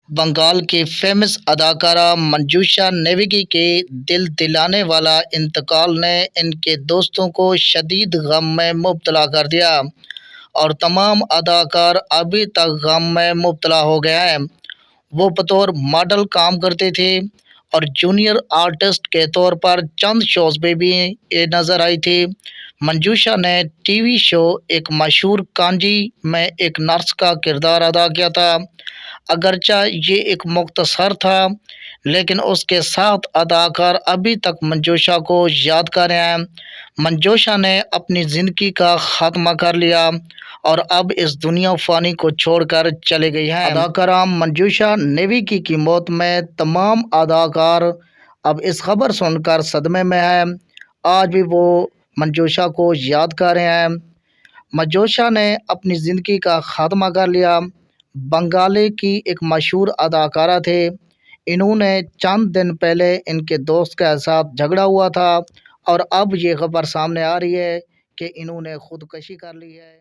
بنگال کی فیمس اداکارہ منجوشا نیوگی کے دل دلانے والا انتقال نے ان کے دوستوں کو شدید غم میں مبتلا کر دیا اور تمام اداکار ابھی تک غم میں مبتلا ہو گئے ہیں۔ وہ بطور ماڈل کام کرتے تھے اور جونیئر آرٹسٹ کے طور پر چند شوز پہ بھی نظر آئی تھی۔ منجوشا نے ٹی وی شو ایک مشہور کانجی میں ایک نرس کا کردار ادا کیا تھا۔ اگرچہ یہ ایک مختصر تھا لیکن اس کے ساتھ اداکار ابھی تک منجوشا کو یاد کر رہے ہیں۔ منجوشا نے اپنی زندگی کا خاتمہ کر لیا اور اب اس دنیا فانی کو چھوڑ کر چلے گئی ہیں۔ اداکارہ منجوشا نیوگی کی موت میں تمام اداکار اب اس خبر سن کر صدمے میں ہیں۔ آج بھی وہ منجوشا کو یاد کر رہے ہیں۔ منجوشا نے اپنی زندگی کا خاتمہ کر لیا۔ بنگالی کی ایک مشہور اداکارہ تھے۔ انہوں نے چند دن پہلے ان کے دوست کے ساتھ جھگڑا ہوا تھا اور اب یہ خبر سامنے آ رہی ہے کہ انہوں نے خودکشی کر لی ہے۔